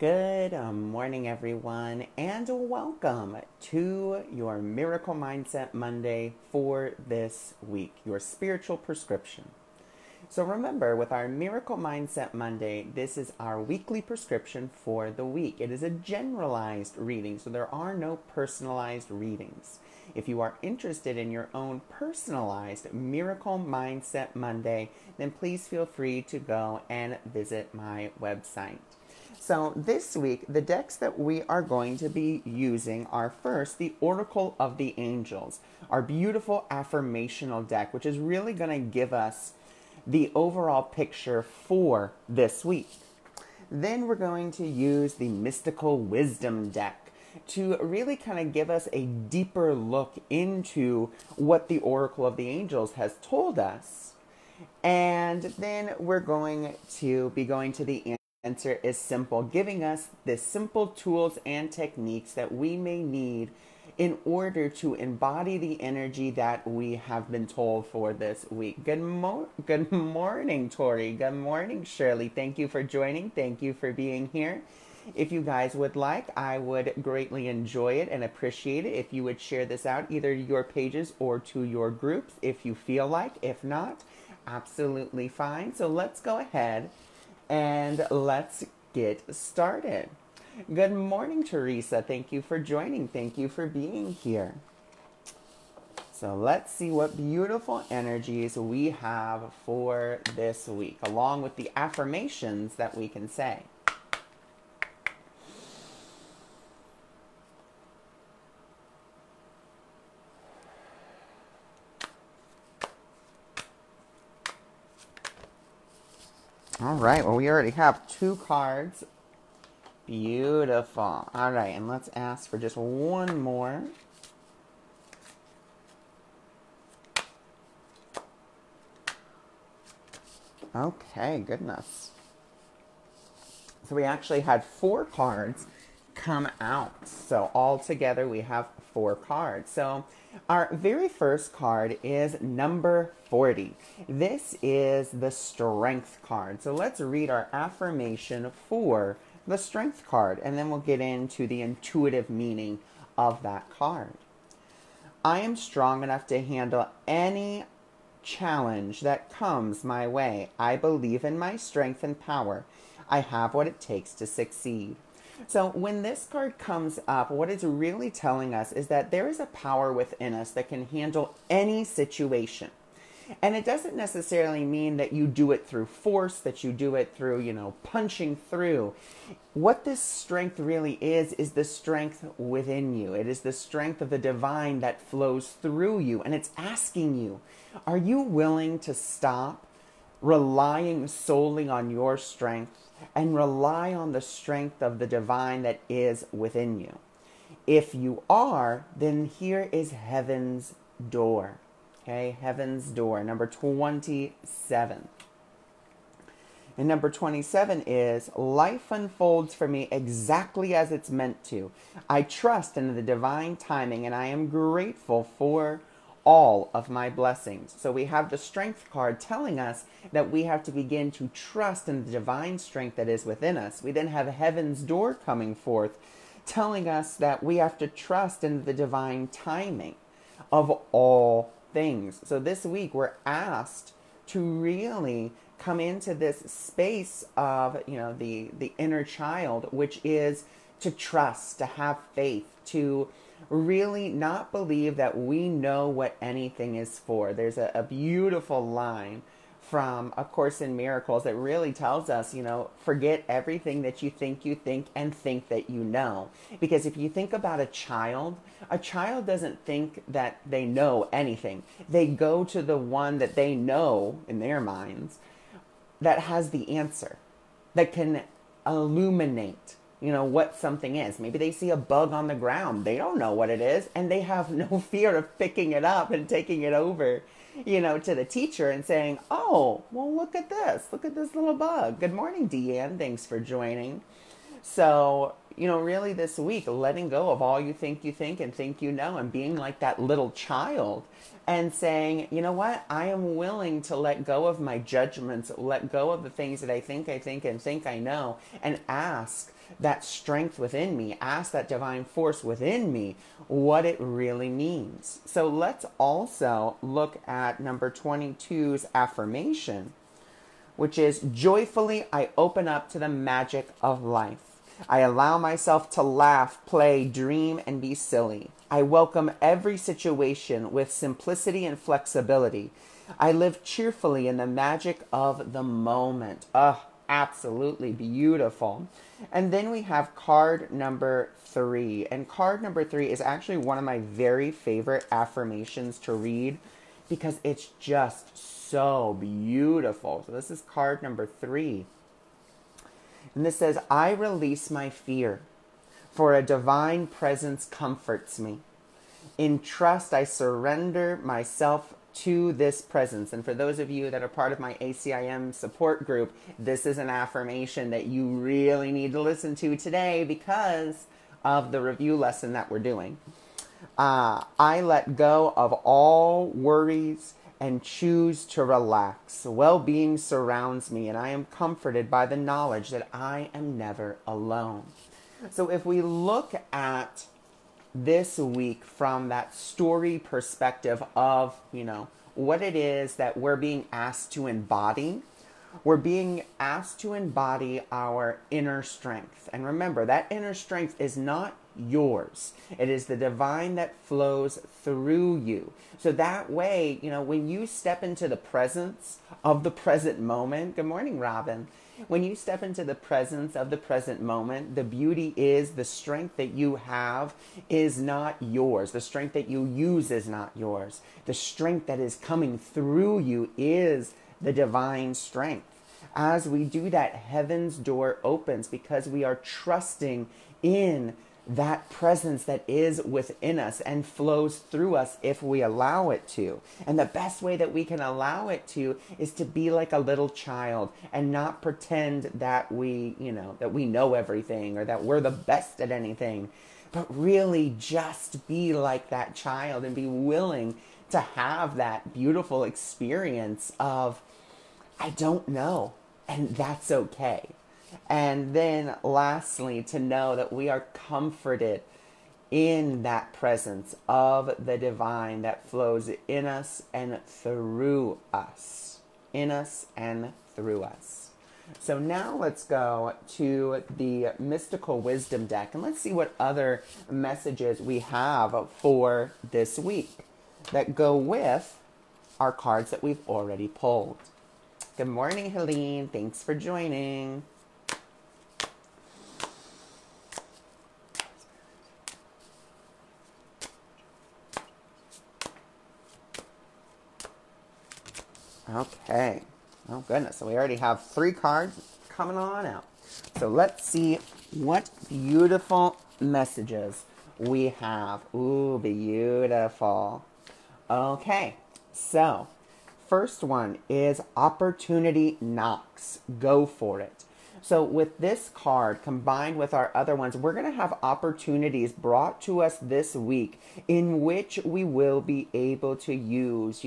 Good morning, everyone, and welcome to your Miracle Mindset Monday for this week, your spiritual prescription. So remember, with our Miracle Mindset Monday, this is our weekly prescription for the week. It is a generalized reading, so there are no personalized readings. If you are interested in your own personalized Miracle Mindset Monday, then please feel free to go and visit my website. So this week, the decks that we are going to be using are first the Oracle of the Angels, our beautiful affirmational deck, which is really going to give us the overall picture for this week. Then we're going to use the Mystical Wisdom deck to really kind of give us a deeper look into what the Oracle of the Angels has told us. And then we're going to be going to the answer is simple, giving us the simple tools and techniques that we may need in order to embody the energy that we have been told for this week. Good morning, Tori. Good morning, Shirley. Thank you for joining. Thank you for being here. If you guys would like, I would greatly enjoy it and appreciate it if you would share this out, either to your pages or to your groups, if you feel like. If not, absolutely fine. So let's go ahead and let's get started. Good morning, Teresa. Thank you for joining. Thank you for being here. So let's see what beautiful energies we have for this week, along with the affirmations that we can say. All right, well, we already have 2 cards. Beautiful. All right, and let's ask for just one more. Okay, goodness. So we actually had 4 cards come out. So all together we have 4 cards. So our very first card is number 40. This is the Strength card. So let's read our affirmation for the Strength card, and then we'll get into the intuitive meaning of that card. I am strong enough to handle any challenge that comes my way. I believe in my strength and power. I have what it takes to succeed. So when this card comes up, what it's really telling us is that there is a power within us that can handle any situation. And it doesn't necessarily mean that you do it through force, that you do it through, punching through. What this strength really is the strength within you. It is the strength of the divine that flows through you. And it's asking you, are you willing to stop relying solely on your strength and rely on the strength of the divine that is within you? If you are, then here is heaven's door. Okay, heaven's door, number 27. And number 27 is, life unfolds for me exactly as it's meant to. I trust in the divine timing, and I am grateful for all of my blessings. So we have the Strength card telling us that we have to begin to trust in the divine strength that is within us. We then have heaven's door coming forth, telling us that we have to trust in the divine timing of all things. So this week we're asked to really come into this space of, the inner child, which is to trust, to have faith, to really not believe that we know what anything is for. There's a beautiful line from A Course in Miracles that really tells us, forget everything that you think and think that you know. Because if you think about a child doesn't think that they know anything. They go to the one that they know in their minds that has the answer, that can illuminate, what something is. Maybe they see a bug on the ground. They don't know what it is, and they have no fear of picking it up and taking it over, to the teacher and saying, oh, well, look at this little bug. Good morning, Deanne. Thanks for joining. So, really this week, letting go of all you think and think you know, and being like that little child and saying, you know what, I am willing to let go of my judgments, let go of the things that I think and think I know, and ask that strength within me, ask that divine force within me what it really means. So let's also look at number 22's affirmation, which is joyfully I open up to the magic of life. I allow myself to laugh, play, dream, and be silly. I welcome every situation with simplicity and flexibility. I live cheerfully in the magic of the moment. Absolutely beautiful. And then we have card number 3. And card number 3 is actually one of my very favorite affirmations to read because it's just so beautiful. So this is card number 3. And this says, I release my fear, for a divine presence comforts me. In trust, I surrender myself to this presence. And for those of you that are part of my ACIM support group, this is an affirmation that you really need to listen to today because of the review lesson that we're doing. I let go of all worries and choose to relax. Well-being surrounds me, and I am comforted by the knowledge that I am never alone. So if we look at this week from that story perspective of, what it is that we're being asked to embody, we're being asked to embody our inner strength. And remember, that inner strength is not yours. It is the divine that flows through you. So that way, when you step into the presence of the present moment, good morning, Robin. When you step into the presence of the present moment, the beauty is the strength that you have is not yours. The strength that you use is not yours. The strength that is coming through you is the divine strength. As we do that, heaven's door opens because we are trusting in that presence that is within us and flows through us if we allow it to. And the best way that we can allow it to is to be like a little child and not pretend that we know everything or that we're the best at anything, but really just be like that child and be willing to have that beautiful experience of, I don't know, and that's okay. And then lastly, to know that we are comforted in that presence of the divine that flows in us and through us. In us and through us. So now let's go to the Mystical Wisdom deck and let's see what other messages we have for this week that go with our cards that we've already pulled. Good morning, Helene. Thanks for joining. Okay. Oh, goodness. So we already have 3 cards coming on out. So let's see what beautiful messages we have. Ooh, beautiful. Okay. So first one is opportunity knocks. Go for it. So with this card combined with our other ones, we're going to have opportunities brought to us this week in which we will be able to use,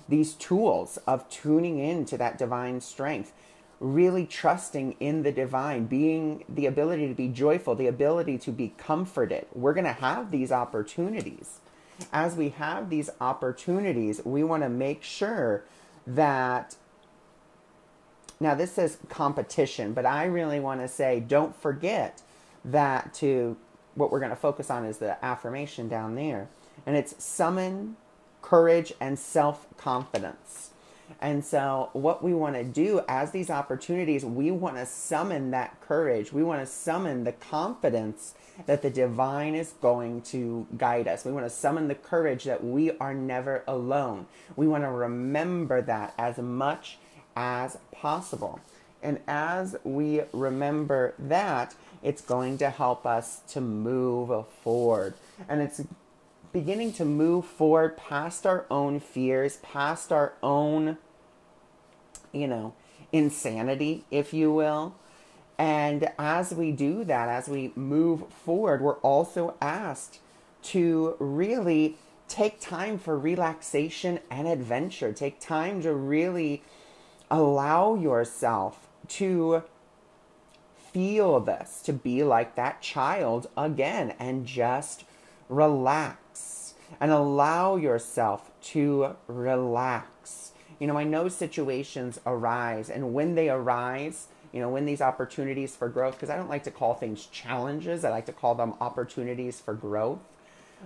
these tools of tuning into that divine strength, really trusting in the divine, being the ability to be joyful, the ability to be comforted. We're going to have these opportunities. As we have these opportunities, we want to make sure that, now this says competition, but I really want to say don't forget that what we're going to focus on is the affirmation down there. And it's summon courage and self-confidence. And so what we want to do as these opportunities, we want to summon that courage. We want to summon the confidence that the divine is going to guide us. We want to summon the courage that we are never alone. We want to remember that as much as possible. And as we remember that, it's going to help us to move forward. And it's beginning to move forward past our own fears, past our own, insanity, if you will, And as we do that, as we move forward, we're also asked to really take time for relaxation and adventure. Take time to really allow yourself to feel this, to be like that child again, and just relax and allow yourself to relax. I know situations arise, and when they arise, when these opportunities for growth, because I don't like to call things challenges, I like to call them opportunities for growth.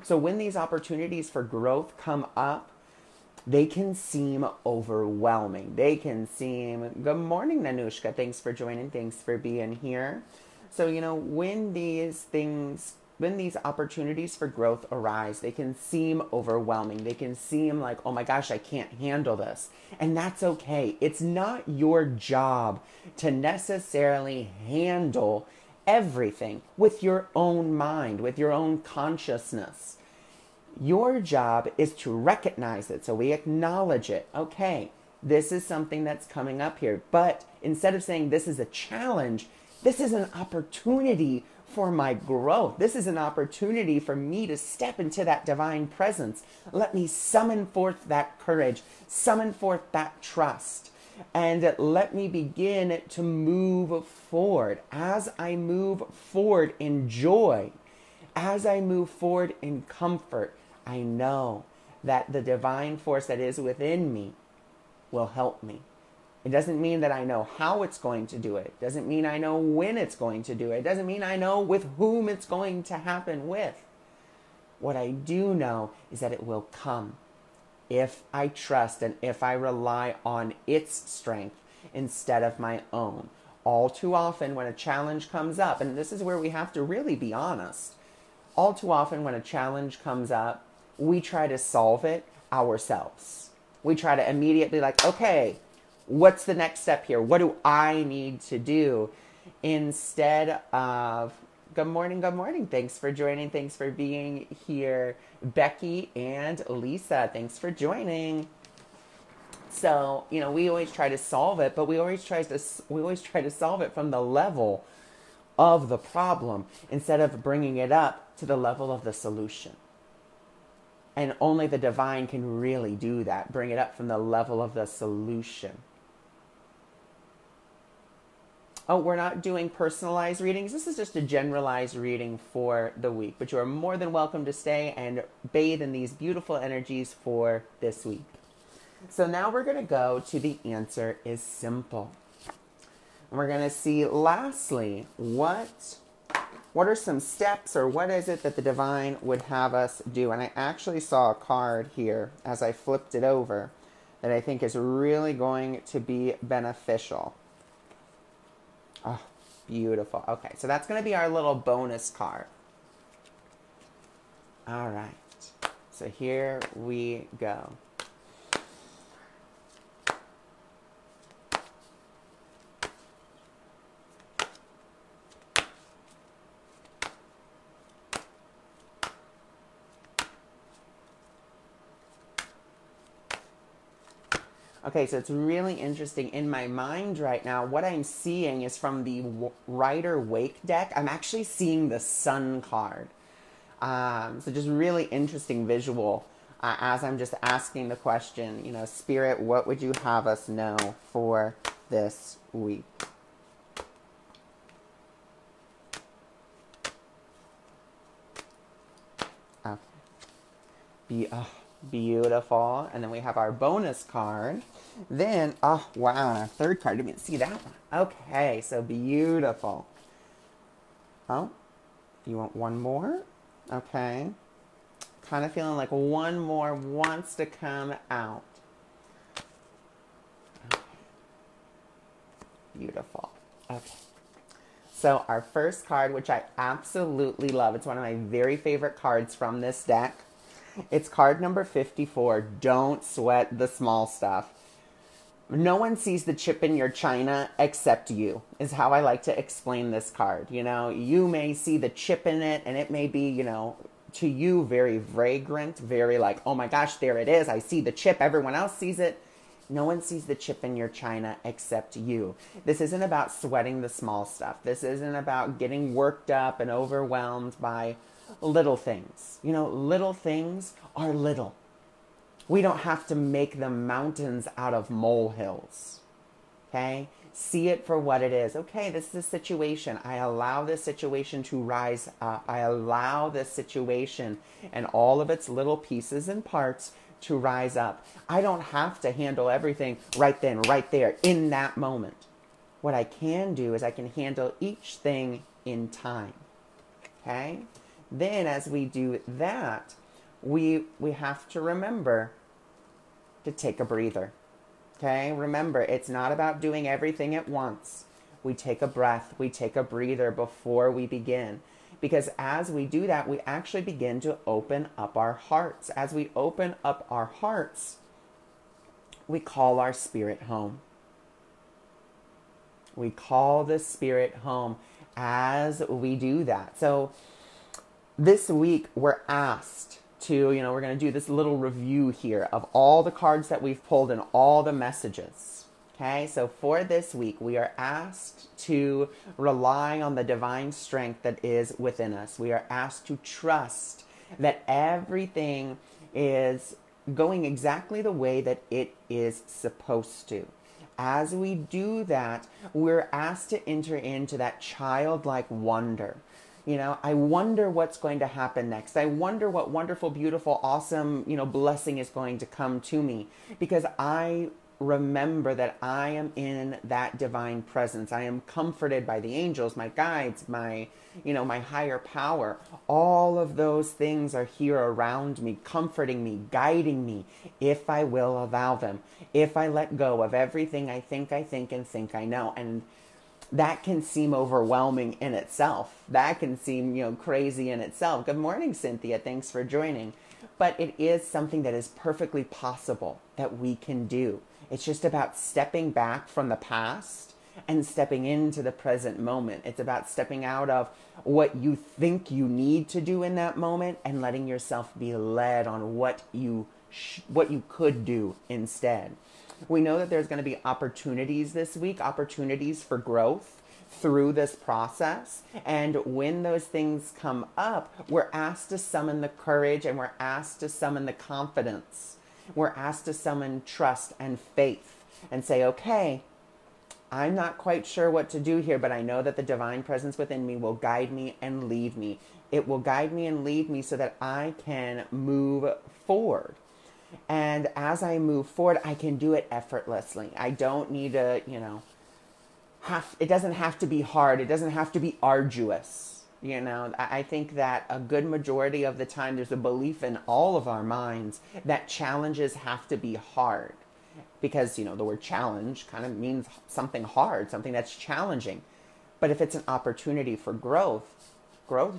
So when these opportunities for growth come up, they can seem overwhelming. They can seem, good morning, Nanushka. Thanks for joining. Thanks for being here. So, when these opportunities for growth arise, they can seem overwhelming. They can seem like, oh my gosh, I can't handle this. And that's okay. It's not your job to necessarily handle everything with your own mind, with your own consciousness. Your job is to recognize it. So we acknowledge it. Okay, this is something that's coming up here. But instead of saying this is a challenge, this is an opportunity for my growth. This is an opportunity for me to step into that divine presence. Let me summon forth that courage, summon forth that trust, and let me begin to move forward. As I move forward in joy, as I move forward in comfort, I know that the divine force that is within me will help me. It doesn't mean that I know how it's going to do it. It doesn't mean I know when it's going to do it. It doesn't mean I know with whom it's going to happen with. What I do know is that it will come if I trust and if I rely on its strength instead of my own. All too often when a challenge comes up, and this is where we have to really be honest, all too often when a challenge comes up, we try to solve it ourselves. We try to immediately okay, what's the next step here? What do I need to do? Instead of, good morning, good morning. Thanks for joining. Thanks for being here. Becky and Lisa, thanks for joining. So, we always try to solve it, but we always try to solve it from the level of the problem instead of bringing it up to the level of the solution. And only the divine can really do that, bring it up from the level of the solution. Oh, we're not doing personalized readings. This is just a generalized reading for the week. But you are more than welcome to stay and bathe in these beautiful energies for this week. So now we're going to go to the answer is simple. And we're going to see, lastly, what are some steps, or what is it that the divine would have us do? And I actually saw a card here as I flipped it over that I think is really going to be beneficial. Oh, beautiful. Okay, so that's going to be our little bonus card. All right, so here we go. Okay, so it's really interesting. In my mind right now, what I'm seeing is from the Rider-Waite deck, I'm actually seeing the Sun card. So just really interesting visual as I'm just asking the question, Spirit, what would you have us know for this week? Okay. Beautiful. And then we have our bonus card. Then, oh, wow, and our third card. Didn't even see that one. Okay, so beautiful. Oh, you want one more? Okay. Kind of feeling like one more wants to come out. Okay. Beautiful. Okay. So our first card, which I absolutely love. It's one of my very favorite cards from this deck. It's card number 54. Don't sweat the small stuff. No one sees the chip in your china except you, is how I like to explain this card. You may see the chip in it, and it may be, to you very vagrant, very like, oh my gosh, there it is. I see the chip. Everyone else sees it. No one sees the chip in your china except you. This isn't about sweating the small stuff. This isn't about getting worked up and overwhelmed by little things. You know, little things are little. We don't have to make them mountains out of molehills. Okay? See it for what it is. Okay, this is a situation. I allow this situation to rise up. I allow this situation and all of its little pieces and parts to rise up. I don't have to handle everything right then, right there, in that moment. What I can do is I can handle each thing in time. Okay? Then as we do that, we have to remember to take a breather. Okay? Remember, it's not about doing everything at once. We take a breath, we take a breather before we begin. Because as we do that, we actually begin to open up our hearts. As we open up our hearts, we call our spirit home. We call the spirit home as we do that. So this week we're asked to, we're going to do this little review here of all the cards that we've pulled and all the messages. Okay, so for this week, we are asked to rely on the divine strength that is within us. We are asked to trust that everything is going exactly the way that it is supposed to. As we do that, we're asked to enter into that childlike wonder. I wonder what's going to happen next. I wonder what wonderful, beautiful, awesome, blessing is going to come to me, because I remember that I am in that divine presence. I am comforted by the angels, my guides, my higher power. All of those things are here around me, comforting me, guiding me, if I will allow them, if I let go of everything I think, and think I know. And that can seem overwhelming in itself. That can seem, crazy in itself. Good morning, Cynthia. Thanks for joining. But it is something that is perfectly possible that we can do. It's just about stepping back from the past and stepping into the present moment. It's about stepping out of what you think you need to do in that moment and letting yourself be led on what you could do instead. We know that there's going to be opportunities this week, opportunities for growth through this process. And when those things come up, we're asked to summon the courage and we're asked to summon the confidence. We're asked to summon trust and faith and say, okay, I'm not quite sure what to do here, but I know that the divine presence within me will guide me and lead me. It will guide me and lead me so that I can move forward. And as I move forward, I can do it effortlessly. I don't need to, it doesn't have to be hard. It doesn't have to be arduous. I think that a good majority of the time there's a belief in all of our minds that challenges have to be hard. Because, the word challenge kind of means something hard, something that's challenging. But if it's an opportunity for growth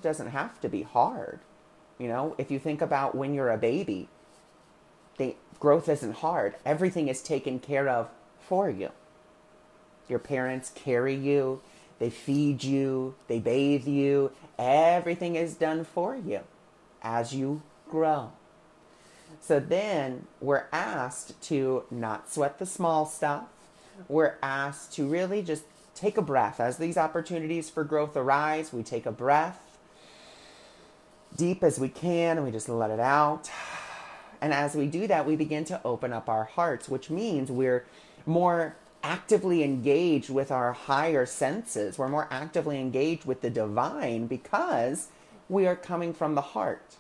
doesn't have to be hard. If you think about when you're a baby, growth isn't hard. Everything is taken care of for you. Your parents carry you, they feed you, they bathe you. Everything is done for you as you grow. So then we're asked to not sweat the small stuff. We're asked to really just take a breath. As these opportunities for growth arise, we take a breath deep as we can and we just let it out. And as we do that, we begin to open up our hearts, which means we're more actively engaged with our higher senses. We're more actively engaged with the divine because we are coming from the heart.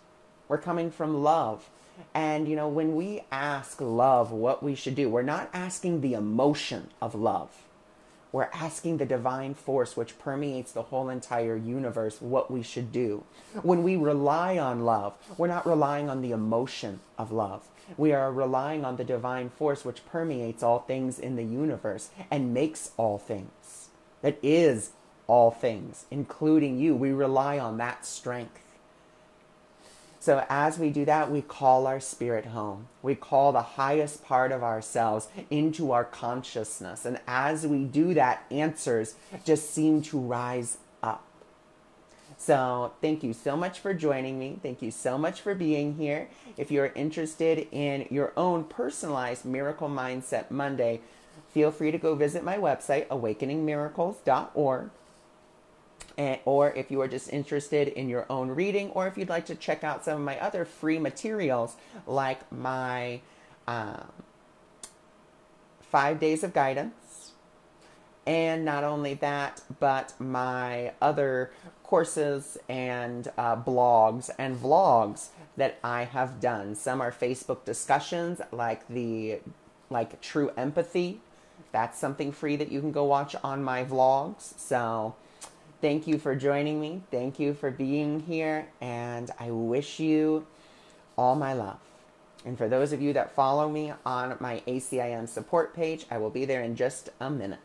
We're coming from love. And, when we ask love what we should do, we're not asking the emotion of love. We're asking the divine force which permeates the whole entire universe what we should do. When we rely on love, we're not relying on the emotion of love. We are relying on the divine force which permeates all things in the universe and makes all things. That is all things, including you. We rely on that strength. So as we do that, we call our spirit home. We call the highest part of ourselves into our consciousness. And as we do that, answers just seem to rise up. So thank you so much for joining me. Thank you so much for being here. If you're interested in your own personalized Miracle Mindset Monday, feel free to go visit my website, awakeningmiracles.org. Or if you are just interested in your own reading, or if you'd like to check out some of my other free materials, like my 5 days of guidance, and not only that, but my other courses and blogs and vlogs that I have done. Some are Facebook discussions, like True Empathy. That's something free that you can go watch on my vlogs. So thank you for joining me. Thank you for being here. And I wish you all my love. And for those of you that follow me on my ACIM support page, I will be there in just a minute.